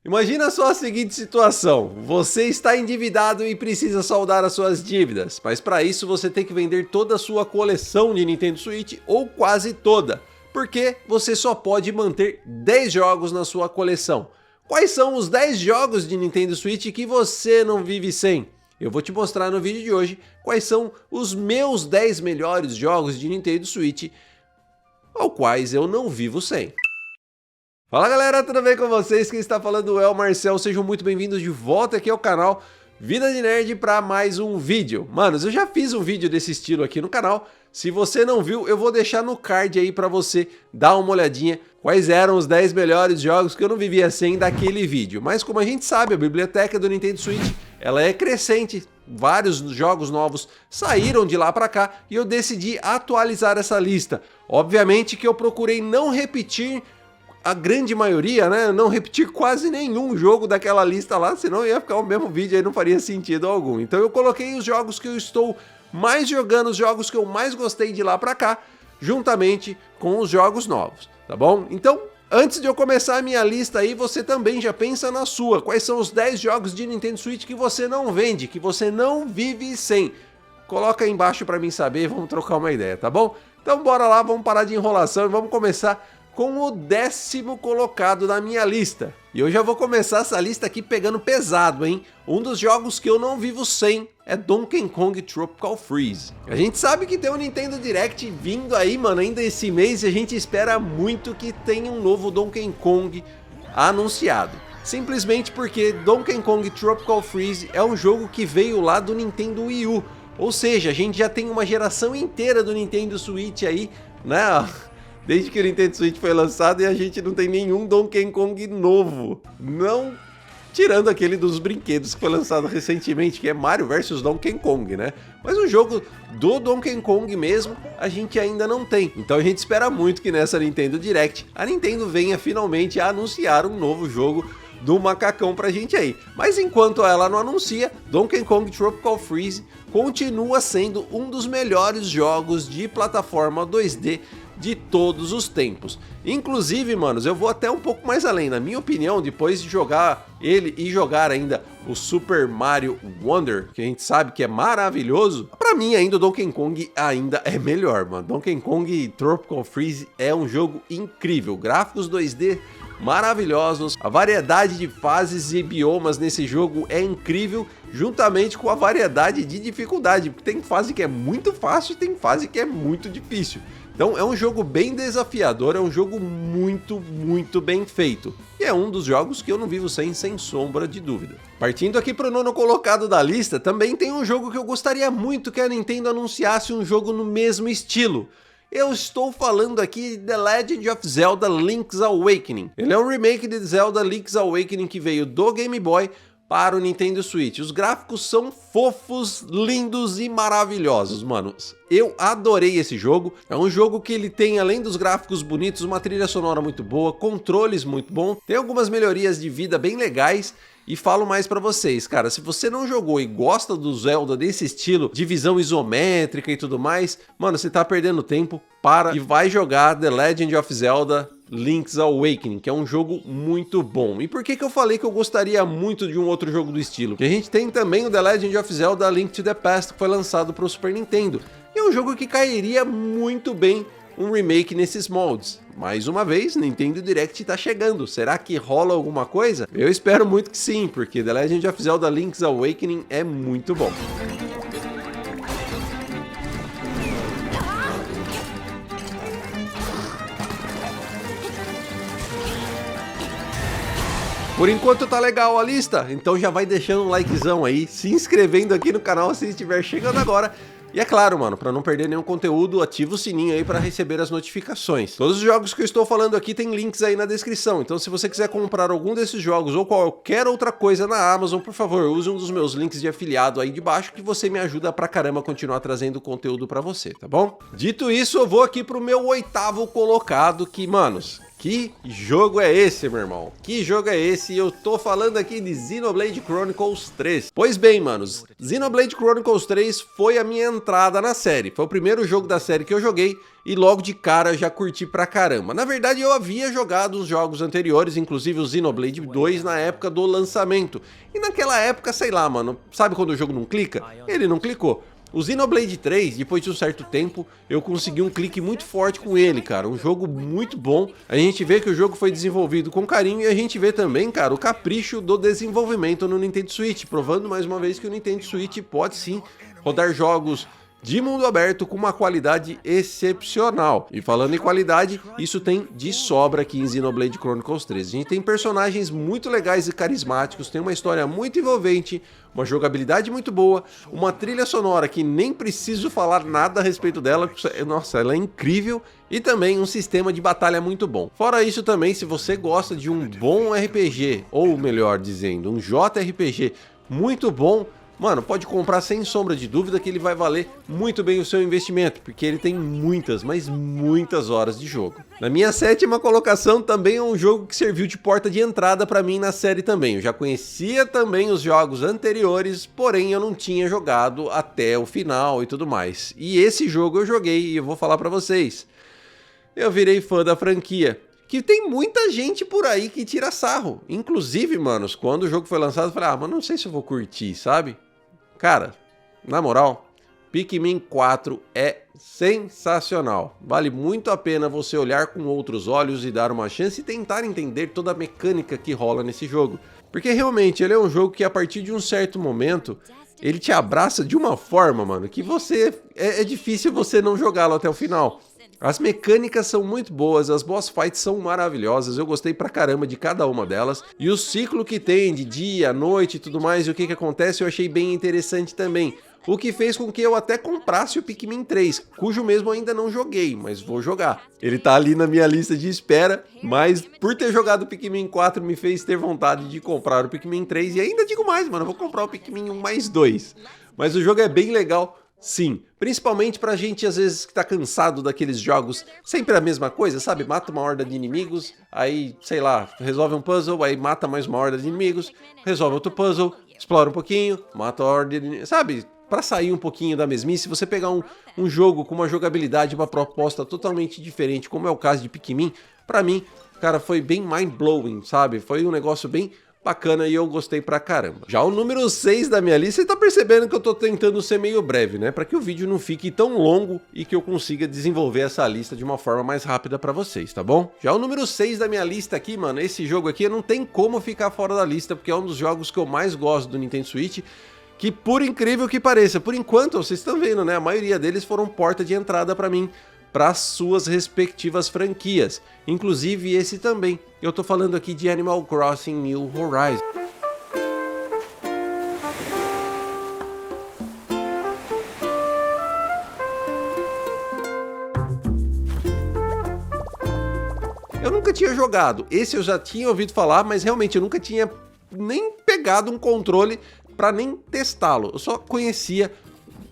Imagina só a seguinte situação, você está endividado e precisa saldar as suas dívidas, mas para isso você tem que vender toda a sua coleção de Nintendo Switch ou quase toda, porque você só pode manter 10 jogos na sua coleção. Quais são os 10 jogos de Nintendo Switch que você não vive sem? Eu vou te mostrar no vídeo de hoje quais são os meus 10 melhores jogos de Nintendo Switch, aos quais eu não vivo sem. Fala galera, tudo bem com vocês? Quem está falando é o Marcel, sejam muito bem-vindos de volta aqui ao canal Vida de Nerd para mais um vídeo. Manos, eu já fiz um vídeo desse estilo aqui no canal, se você não viu eu vou deixar no card aí para você dar uma olhadinha quais eram os 10 melhores jogos que eu não vivia sem daquele vídeo. Mas como a gente sabe, a biblioteca do Nintendo Switch ela é crescente, vários jogos novos saíram de lá para cá e eu decidi atualizar essa lista. Obviamente que eu procurei não repetir a grande maioria, né, não repetir quase nenhum jogo daquela lista lá, senão ia ficar o mesmo vídeo aí, não faria sentido algum. Então eu coloquei os jogos que eu estou mais jogando, os jogos que eu mais gostei de lá pra cá, juntamente com os jogos novos, tá bom? Então, antes de eu começar a minha lista aí, você também já pensa na sua. Quais são os 10 jogos de Nintendo Switch que você não vende, que você não vive sem? Coloca aí embaixo pra mim saber, vamos trocar uma ideia, tá bom? Então bora lá, vamos parar de enrolação e vamos começar com o 10º colocado na minha lista. E eu já vou começar essa lista aqui pegando pesado, hein? Um dos jogos que eu não vivo sem é Donkey Kong Tropical Freeze. A gente sabe que tem um Nintendo Direct vindo aí, mano, ainda esse mês, e a gente espera muito que tenha um novo Donkey Kong anunciado. Simplesmente porque Donkey Kong Tropical Freeze é um jogo que veio lá do Nintendo Wii U. Ou seja, a gente já tem uma geração inteira do Nintendo Switch aí, né? Desde que o Nintendo Switch foi lançado e a gente não tem nenhum Donkey Kong novo. Não tirando aquele dos brinquedos que foi lançado recentemente, que é Mario vs Donkey Kong, né? Mas um jogo do Donkey Kong mesmo, a gente ainda não tem. Então a gente espera muito que nessa Nintendo Direct, a Nintendo venha finalmente a anunciar um novo jogo do macacão pra gente aí. Mas enquanto ela não anuncia, Donkey Kong Tropical Freeze continua sendo um dos melhores jogos de plataforma 2D de todos os tempos. Inclusive, manos, eu vou até um pouco mais além. Na minha opinião, depois de jogar ele e jogar ainda o Super Mario Wonder, que a gente sabe que é maravilhoso, pra mim ainda o Donkey Kong ainda é melhor, mano. Donkey Kong Tropical Freeze é um jogo incrível, gráficos 2D maravilhosos, a variedade de fases e biomas nesse jogo é incrível, juntamente com a variedade de dificuldade, porque tem fase que é muito fácil e tem fase que é muito difícil. Então é um jogo bem desafiador, é um jogo muito bem feito. E é um dos jogos que eu não vivo sem sombra de dúvida. Partindo aqui para o 9º colocado da lista, também tem um jogo que eu gostaria muito que a Nintendo anunciasse um jogo no mesmo estilo. Eu estou falando aqui de The Legend of Zelda Link's Awakening. Ele é um remake de Zelda Link's Awakening que veio do Game Boy para o Nintendo Switch. Os gráficos são fofos, lindos e maravilhosos, mano. Eu adorei esse jogo. É um jogo que ele tem, além dos gráficos bonitos, uma trilha sonora muito boa, controles muito bons, tem algumas melhorias de vida bem legais. E falo mais pra vocês, cara, se você não jogou e gosta do Zelda desse estilo, de visão isométrica e tudo mais, mano, você tá perdendo tempo, para e vai jogar The Legend of Zelda Link's Awakening, que é um jogo muito bom. E por que que eu falei que eu gostaria muito de um outro jogo do estilo? Porque a gente tem também o The Legend of Zelda Link to the Past, que foi lançado para o Super Nintendo. E é um jogo que cairia muito bem um remake nesses moldes. Mais uma vez, Nintendo Direct tá chegando. Será que rola alguma coisa? Eu espero muito que sim, porque The Legend of Zelda Link's Awakening é muito bom. Por enquanto tá legal a lista, então já vai deixando um likezão aí, se inscrevendo aqui no canal se estiver chegando agora. E é claro, mano, para não perder nenhum conteúdo, ativa o sininho aí para receber as notificações. Todos os jogos que eu estou falando aqui tem links aí na descrição, então se você quiser comprar algum desses jogos ou qualquer outra coisa na Amazon, por favor, use um dos meus links de afiliado aí de baixo que você me ajuda pra caramba a continuar trazendo conteúdo pra você, tá bom? Dito isso, eu vou aqui pro meu 8º colocado que, manos, Que jogo é esse, meu irmão? Que jogo é esse? Eu tô falando aqui de Xenoblade Chronicles 3. Pois bem, manos, Xenoblade Chronicles 3 foi a minha entrada na série. Foi o primeiro jogo da série que eu joguei e logo de cara já curti pra caramba. Na verdade, eu havia jogado os jogos anteriores, inclusive o Xenoblade 2 na época do lançamento. E naquela época, sei lá, mano, sabe quando o jogo não clica? Ele não clicou. O Xenoblade 3, depois de um certo tempo, eu consegui um clique muito forte com ele, cara. Um jogo muito bom. A gente vê que o jogo foi desenvolvido com carinho e a gente vê também, cara, o capricho do desenvolvimento no Nintendo Switch, provando mais uma vez que o Nintendo Switch pode sim rodar jogos de mundo aberto com uma qualidade excepcional. E falando em qualidade, isso tem de sobra aqui em Xenoblade Chronicles 3. A gente tem personagens muito legais e carismáticos, tem uma história muito envolvente, uma jogabilidade muito boa, uma trilha sonora que nem preciso falar nada a respeito dela, nossa, ela é incrível, e também um sistema de batalha muito bom. Fora isso também, se você gosta de um bom RPG, ou melhor dizendo, um JRPG muito bom, mano, pode comprar sem sombra de dúvida que ele vai valer muito bem o seu investimento, porque ele tem muitas, mas muitas horas de jogo. Na minha sétima colocação também é um jogo que serviu de porta de entrada pra mim na série também. Eu já conhecia também os jogos anteriores, porém eu não tinha jogado até o final e tudo mais. E esse jogo eu joguei e eu vou falar pra vocês. Eu virei fã da franquia. Que tem muita gente por aí que tira sarro. Inclusive, manos, quando o jogo foi lançado, eu falei, mas não sei se eu vou curtir, sabe? Cara, na moral, Pikmin 4 é sensacional. Vale muito a pena você olhar com outros olhos e dar uma chance e tentar entender toda a mecânica que rola nesse jogo. Porque realmente ele é um jogo que a partir de um certo momento, ele te abraça de uma forma, mano, que você é difícil você não jogá-lo até o final. As mecânicas são muito boas, as boss fights são maravilhosas, eu gostei pra caramba de cada uma delas. E o ciclo que tem de dia, noite e tudo mais, e o que acontece eu achei bem interessante também. O que fez com que eu até comprasse o Pikmin 3, cujo mesmo eu ainda não joguei, mas vou jogar. Ele tá ali na minha lista de espera, mas por ter jogado o Pikmin 4 me fez ter vontade de comprar o Pikmin 3. E ainda digo mais, mano, eu vou comprar o Pikmin 1 mais 2. Mas o jogo é bem legal. Sim, principalmente pra gente às vezes que tá cansado daqueles jogos sempre a mesma coisa, sabe? Mata uma horda de inimigos, aí, sei lá, resolve um puzzle, aí mata mais uma horda de inimigos, resolve outro puzzle, explora um pouquinho, mata a horda de inimigos, sabe? Pra sair um pouquinho da mesmice, se você pegar um jogo com uma jogabilidade, uma proposta totalmente diferente, como é o caso de Pikmin, pra mim, cara, foi bem mind-blowing, sabe? Foi um negócio bem bacana e eu gostei pra caramba. Já o número 6 da minha lista, você tá percebendo que eu tô tentando ser meio breve, né? Pra que o vídeo não fique tão longo e que eu consiga desenvolver essa lista de uma forma mais rápida pra vocês, tá bom? Já o número 6 da minha lista aqui, mano, esse jogo aqui não tem como ficar fora da lista, porque é um dos jogos que eu mais gosto do Nintendo Switch, que por incrível que pareça, por enquanto, vocês estão vendo, né? A maioria deles foram porta de entrada pra mim, para suas respectivas franquias, inclusive esse também. Eu tô falando aqui de Animal Crossing New Horizons. Eu nunca tinha jogado, esse eu já tinha ouvido falar, mas realmente eu nunca tinha nem pegado um controle para nem testá-lo. Eu só conhecia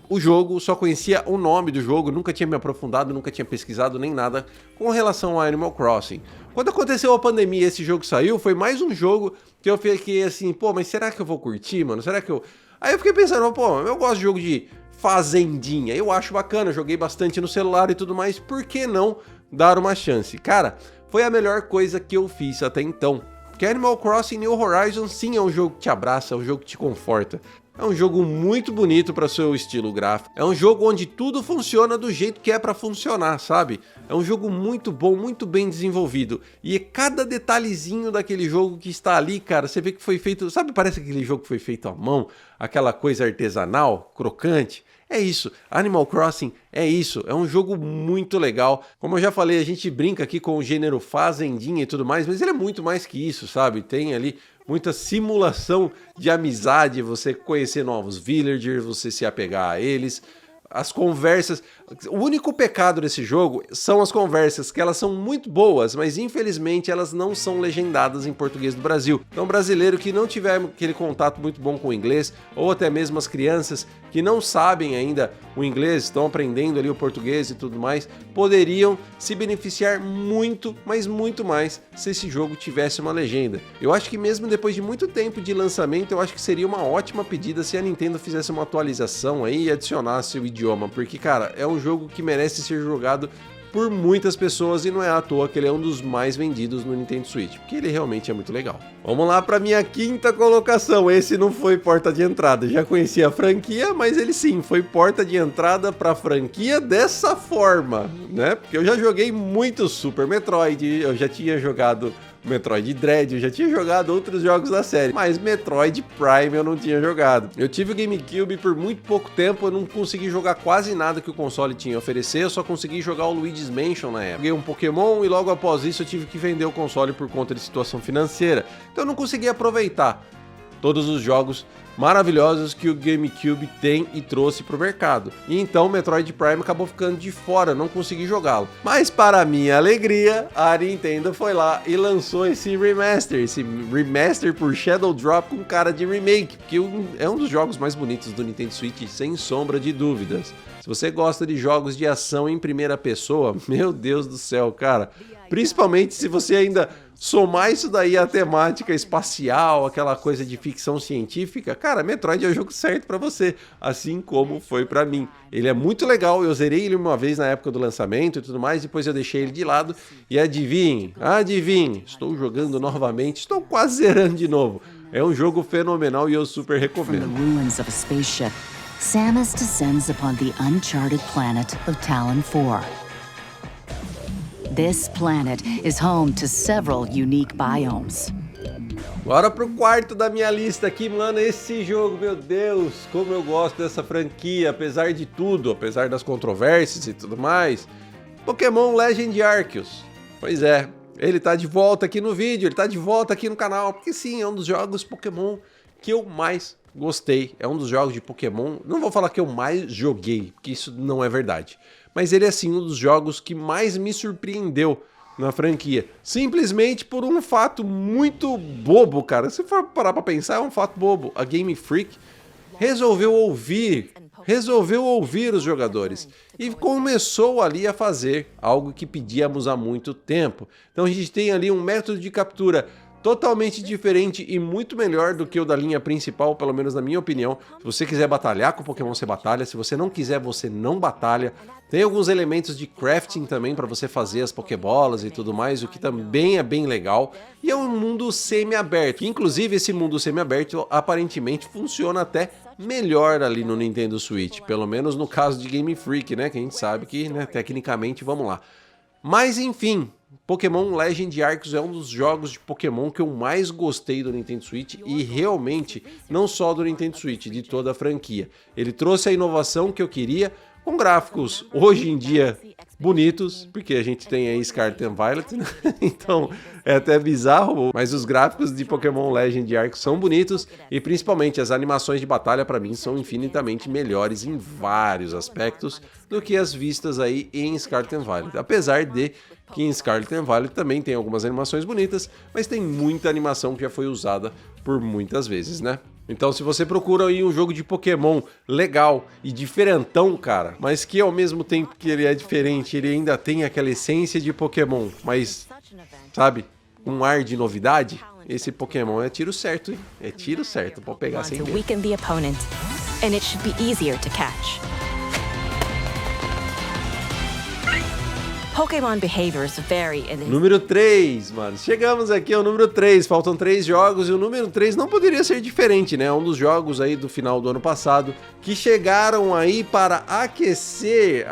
o jogo, só conhecia o nome do jogo, nunca tinha me aprofundado, nunca tinha pesquisado nem nada com relação a Animal Crossing. Quando aconteceu a pandemia e esse jogo saiu, foi mais um jogo que eu fiquei assim, pô, mas será que eu vou curtir, mano? Será que eu... Aí eu fiquei pensando, pô, eu gosto de jogo de fazendinha, eu acho bacana, joguei bastante no celular e tudo mais, por que não dar uma chance? Cara, foi a melhor coisa que eu fiz até então. Porque Animal Crossing New Horizons sim é um jogo que te abraça, é um jogo que te conforta. É um jogo muito bonito para seu estilo gráfico. É um jogo onde tudo funciona do jeito que é para funcionar, sabe? É um jogo muito bom, muito bem desenvolvido. E cada detalhezinho daquele jogo que está ali, cara, você vê que foi feito... Sabe, parece aquele jogo que foi feito à mão? Aquela coisa artesanal, crocante. É isso, Animal Crossing é isso, é um jogo muito legal. Como eu já falei, a gente brinca aqui com o gênero fazendinha e tudo mais, mas ele é muito mais que isso, sabe? Tem ali muita simulação de amizade, você conhecer novos villagers, você se apegar a eles, as conversas, O único pecado desse jogo são as conversas, que elas são muito boas, mas infelizmente elas não são legendadas em português do Brasil. Então, brasileiro que não tiver aquele contato muito bom com o inglês, ou até mesmo as crianças que não sabem ainda o inglês, estão aprendendo ali o português e tudo mais, poderiam se beneficiar muito, mas muito mais, se esse jogo tivesse uma legenda. Eu acho que mesmo depois de muito tempo de lançamento, eu acho que seria uma ótima pedida se a Nintendo fizesse uma atualização aí e adicionasse o idioma, porque, cara, é um jogo que merece ser jogado por muitas pessoas e não é à toa que ele é um dos mais vendidos no Nintendo Switch, porque ele realmente é muito legal. Vamos lá para minha quinta colocação. Esse não foi porta de entrada, já conhecia a franquia, mas ele sim foi porta de entrada para a franquia dessa forma, né? Porque eu já joguei muito Super Metroid, eu já tinha jogado Metroid Dread, eu já tinha jogado outros jogos da série, mas Metroid Prime eu não tinha jogado. Eu tive o GameCube por muito pouco tempo, eu não consegui jogar quase nada que o console tinha a oferecer, eu só consegui jogar o Luigi's Mansion na época. Joguei um Pokémon e logo após isso eu tive que vender o console por conta de situação financeira, então eu não consegui aproveitar todos os jogos maravilhosos que o GameCube tem e trouxe para o mercado. E então o Metroid Prime acabou ficando de fora, não consegui jogá-lo. Mas para minha alegria, a Nintendo foi lá e lançou esse remaster por Shadow Drop com cara de remake, que é um dos jogos mais bonitos do Nintendo Switch, sem sombra de dúvidas. Se você gosta de jogos de ação em primeira pessoa, meu Deus do céu, cara, principalmente se você ainda somar isso daí à temática espacial, aquela coisa de ficção científica, cara, Metroid é o jogo certo pra você, assim como foi pra mim. Ele é muito legal, eu zerei ele uma vez na época do lançamento e tudo mais, depois eu deixei ele de lado e adivinhe, estou jogando novamente, estou quase zerando de novo. É um jogo fenomenal e eu super recomendo. Samus descends upon the uncharted planet of Talon 4. This planet is home to several unique biomes. Bora pro quarto da minha lista aqui, mano, esse jogo, meu Deus, como eu gosto dessa franquia, apesar de tudo, apesar das controvérsias e tudo mais. Pokémon Legend Arceus. Pois é, ele tá de volta aqui no vídeo, ele tá de volta aqui no canal, porque sim, é um dos jogos Pokémon que eu mais gostei. É um dos jogos de Pokémon, não vou falar que eu mais joguei, porque isso não é verdade. Mas ele é sim um dos jogos que mais me surpreendeu na franquia. Simplesmente por um fato muito bobo, cara. Se for parar pra pensar, é um fato bobo. A Game Freak resolveu ouvir os jogadores e começou ali a fazer algo que pedíamos há muito tempo. Então a gente tem ali um método de captura totalmente diferente e muito melhor do que o da linha principal, pelo menos na minha opinião. Se você quiser batalhar com Pokémon, você batalha. Se você não quiser, você não batalha. Tem alguns elementos de crafting também para você fazer as Pokébolas e tudo mais, o que também é bem legal. E é um mundo semi-aberto. Inclusive, esse mundo semi-aberto aparentemente funciona até melhor ali no Nintendo Switch. Pelo menos no caso de Game Freak, né? Que a gente sabe que, né, tecnicamente, vamos lá. Mas, enfim, Pokémon Legend Arceus é um dos jogos de Pokémon que eu mais gostei do Nintendo Switch e realmente, não só do Nintendo Switch, de toda a franquia. Ele trouxe a inovação que eu queria, com gráficos hoje em dia bonitos, porque a gente tem aí Scarlet and Violet, né? Então é até bizarro, mas os gráficos de Pokémon Legend Arceus são bonitos e principalmente as animações de batalha para mim são infinitamente melhores em vários aspectos do que as vistas aí em Scarlet and Violet, apesar de que em Scarlet and Violet também tem algumas animações bonitas, mas tem muita animação que já foi usada por muitas vezes, né? Então, se você procura aí um jogo de Pokémon legal e diferentão, cara, mas que ao mesmo tempo que ele é diferente, ele ainda tem aquela essência de Pokémon, mas, sabe, um ar de novidade, esse Pokémon é tiro certo, hein? É tiro certo, pode pegar sem medo. Pokémon behaviors vary in Número 3, mano. Chegamos aqui ao número 3. Faltam 3 jogos e o número 3 não poderia ser diferente, né? Um dos jogos aí do final do ano passado que chegaram aí para aquecer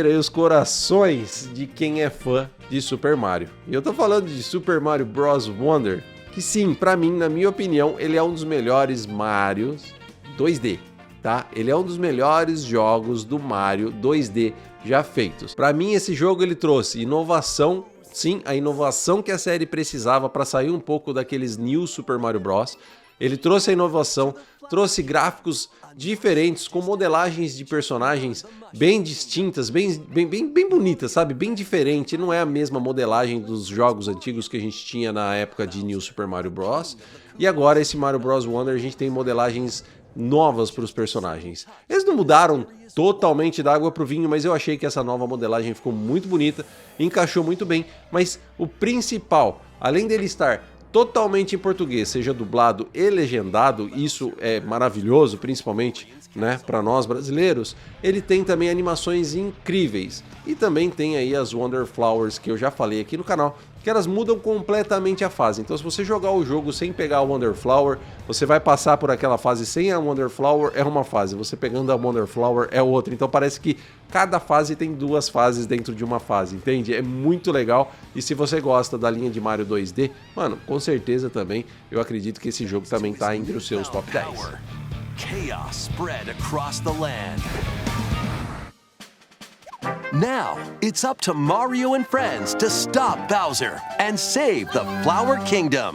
aí os corações de quem é fã de Super Mario. E eu tô falando de Super Mario Bros. Wonder, que sim, pra mim, na minha opinião, ele é um dos melhores Marios 2D, tá? Ele é um dos melhores jogos do Mario 2D já feitos. Para mim, esse jogo ele trouxe inovação, sim, a inovação que a série precisava para sair um pouco daqueles New Super Mario Bros. Ele trouxe a inovação, trouxe gráficos diferentes, com modelagens de personagens bem distintas, bem bonitas, sabe? Bem diferente, não é a mesma modelagem dos jogos antigos que a gente tinha na época de New Super Mario Bros. E agora esse Mario Bros. Wonder a gente tem modelagens novas para os personagens. Eles não mudaram totalmente da água para o vinho, mas eu achei que essa nova modelagem ficou muito bonita, encaixou muito bem, mas o principal, além dele estar totalmente em português, seja dublado e legendado, isso é maravilhoso, principalmente, né, para nós brasileiros, ele tem também animações incríveis. E também tem aí as Wonder Flowers, que eu já falei aqui no canal, que elas mudam completamente a fase. Então se você jogar o jogo sem pegar a Wonder Flower, você vai passar por aquela fase sem a Wonder Flower, é uma fase. Você pegando a Wonder Flower é outra. Então parece que cada fase tem duas fases dentro de uma fase, entende? É muito legal. E se você gosta da linha de Mario 2D, mano, com certeza também, eu acredito que esse jogo também tá entre os seus top 10. Chaos spread across the land. Now, it's up to Mario and friends to stop Bowser and save the Flower Kingdom.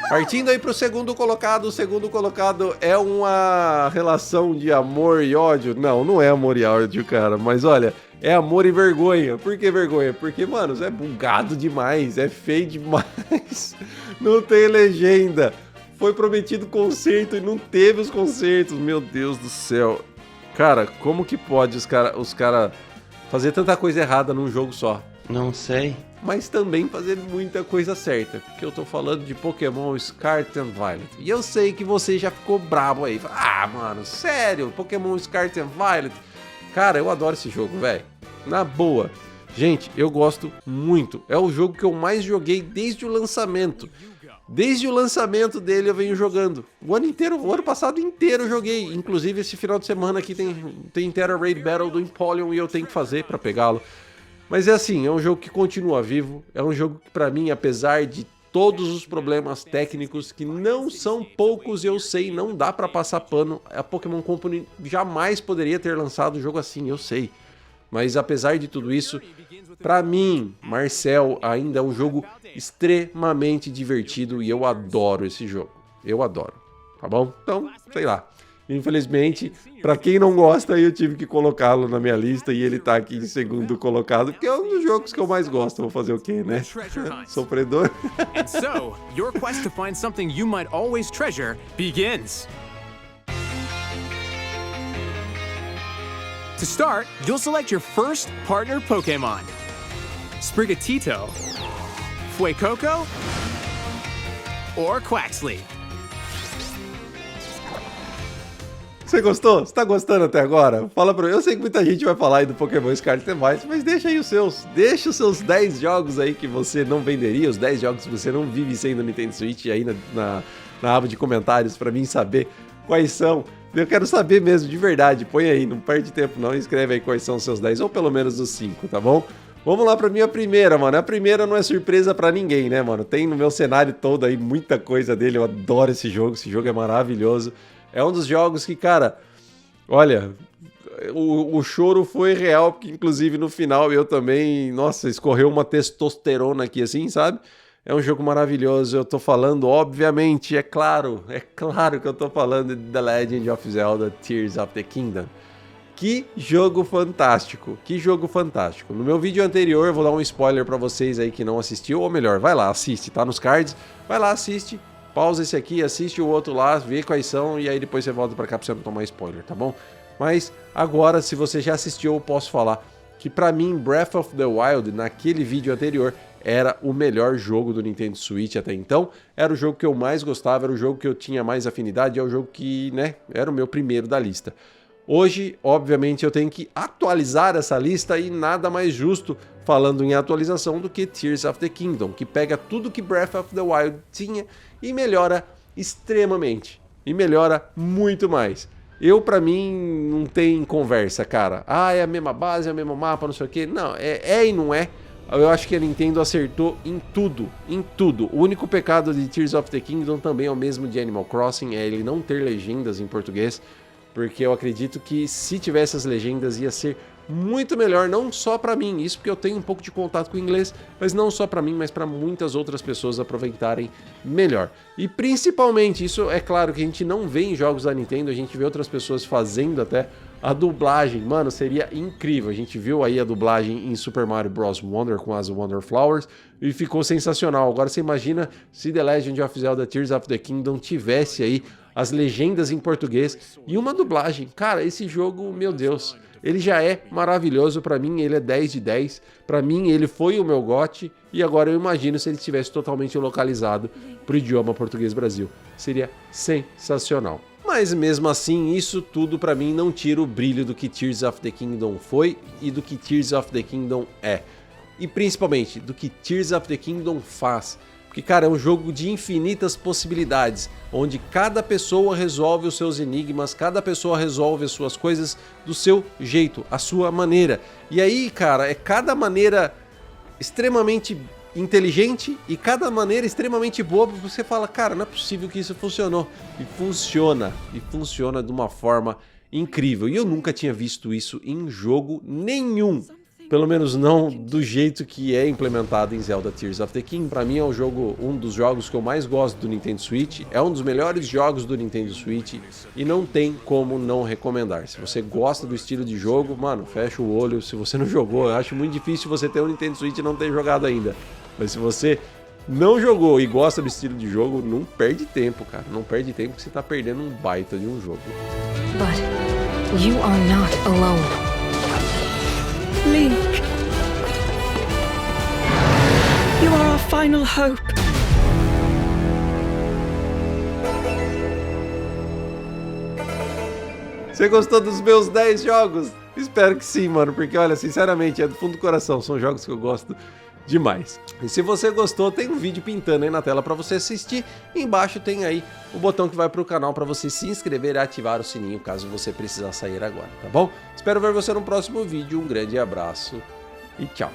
Partindo aí pro segundo colocado, o segundo colocado é uma relação de amor e ódio. Não, não é amor e ódio, cara, mas olha, é amor e vergonha. Por que vergonha? Porque, mano, isso é bugado demais, é feio demais, não tem legenda. Foi prometido concerto e não teve os concertos, meu Deus do céu. Cara, como que pode os cara fazer tanta coisa errada num jogo só? Não sei. Mas também fazer muita coisa certa, porque eu tô falando de Pokémon Scarlet and Violet. E eu sei que você já ficou bravo aí. Ah, mano, sério? Pokémon Scarlet and Violet? Cara, eu adoro esse jogo, velho. Na boa. Gente, eu gosto muito. É o jogo que eu mais joguei desde o lançamento. Desde o lançamento dele eu venho jogando. O ano inteiro, o ano passado inteiro eu joguei. Inclusive esse final de semana aqui tem Terra Raid Battle do Empoleon e eu tenho que fazer pra pegá-lo. Mas é assim, é um jogo que continua vivo. É um jogo que pra mim, apesar de todos os problemas técnicos, que não são poucos, eu sei, não dá pra passar pano. A Pokémon Company jamais poderia ter lançado um jogo assim, eu sei. Mas apesar de tudo isso, pra mim, Marcel ainda é um jogo extremamente divertido e eu adoro esse jogo. Eu adoro, tá bom? Então, sei lá. Infelizmente, pra quem não gosta, eu tive que colocá-lo na minha lista e ele tá aqui em segundo colocado, porque é um dos jogos que eu mais gosto. Vou fazer o quê, né? Sofredor. And so, your quest to find something you might always treasure begins. To start, you'll select your first partner Pokémon. Sprigatito, Fuecoco, or Quaxly. Você gostou? Você tá gostando até agora? Fala pra mim. Eu sei que muita gente vai falar aí do Pokémon Scarlet and Violet, mas deixa aí os seus. Deixa os seus 10 jogos aí que você não venderia, os 10 jogos que você não vive sem no Nintendo Switch aí na aba de comentários pra mim saber quais são. Eu quero saber mesmo, de verdade. Põe aí, não perde tempo não. Escreve aí quais são os seus 10, ou pelo menos os 5, tá bom? Vamos lá pra minha primeira, mano. A primeira não é surpresa pra ninguém, né, mano? Tem no meu cenário todo aí muita coisa dele. Eu adoro esse jogo é maravilhoso. É um dos jogos que, cara, olha, o choro foi real, porque inclusive no final eu também, nossa, escorreu uma testosterona aqui assim, sabe? É um jogo maravilhoso, eu tô falando, obviamente, é claro que eu tô falando de The Legend of Zelda Tears of the Kingdom. Que jogo fantástico, que jogo fantástico. No meu vídeo anterior eu vou dar um spoiler pra vocês aí que não assistiu, ou melhor, vai lá, assiste, tá nos cards, vai lá, assiste. Pausa esse aqui, assiste o outro lá, vê quais são e aí depois você volta pra cá pra você não tomar spoiler, tá bom? Mas agora, se você já assistiu, eu posso falar que pra mim Breath of the Wild, naquele vídeo anterior, era o melhor jogo do Nintendo Switch até então. Era o jogo que eu mais gostava, era o jogo que eu tinha mais afinidade, é o jogo que, né, era o meu primeiro da lista. Hoje, obviamente, eu tenho que atualizar essa lista e nada mais justo, falando em atualização, do que Tears of the Kingdom, que pega tudo que Breath of the Wild tinha e melhora extremamente, e melhora muito mais. Pra mim, não tem conversa, cara. Ah, é a mesma base, é o mesmo mapa, não sei o que. Não, é e não é. Eu acho que a Nintendo acertou em tudo, em tudo. O único pecado de Tears of the Kingdom também é o mesmo de Animal Crossing, é ele não ter legendas em português. Porque eu acredito que se tivesse as legendas ia ser muito melhor, não só para mim, isso porque eu tenho um pouco de contato com o inglês, mas não só para mim, mas para muitas outras pessoas aproveitarem melhor. E principalmente, isso é claro que a gente não vê em jogos da Nintendo, a gente vê outras pessoas fazendo até a dublagem, mano, seria incrível. A gente viu aí a dublagem em Super Mario Bros. Wonder com as Wonder Flowers e ficou sensacional. Agora você imagina se The Legend of Zelda Tears of the Kingdom tivesse aí as legendas em português e uma dublagem. Cara, esse jogo, meu Deus, ele já é maravilhoso. Pra mim ele é 10 de 10, pra mim ele foi o meu GOTY e agora eu imagino se ele estivesse totalmente localizado pro idioma português Brasil. Seria sensacional. Mas mesmo assim, isso tudo pra mim não tira o brilho do que Tears of the Kingdom foi e do que Tears of the Kingdom é. E principalmente, do que Tears of the Kingdom faz. Porque, cara, é um jogo de infinitas possibilidades, onde cada pessoa resolve os seus enigmas, cada pessoa resolve as suas coisas do seu jeito, a sua maneira. E aí, cara, é cada maneira extremamente inteligente e cada maneira extremamente boa, porque você fala, cara, não é possível que isso funcionou. E funciona de uma forma incrível. E eu nunca tinha visto isso em jogo nenhum. Pelo menos não do jeito que é implementado em Zelda Tears of the Kingdom. Pra mim é um dos jogos que eu mais gosto do Nintendo Switch, é um dos melhores jogos do Nintendo Switch e não tem como não recomendar. Se você gosta do estilo de jogo, mano, fecha o olho. Se você não jogou, eu acho muito difícil você ter um Nintendo Switch e não ter jogado ainda. Mas se você não jogou e gosta do estilo de jogo, não perde tempo, cara. Não perde tempo porque você tá perdendo um baita de um jogo. But you are not alone. Link, you are our final hope. Você gostou dos meus 10 jogos? Espero que sim, mano, porque olha, sinceramente, é do fundo do coração, são jogos que eu gosto demais. E se você gostou, tem um vídeo pintando aí na tela para você assistir. Embaixo tem aí o botão que vai pro canal para você se inscrever e ativar o sininho caso você precisar sair agora, tá bom? Espero ver você no próximo vídeo, um grande abraço e tchau!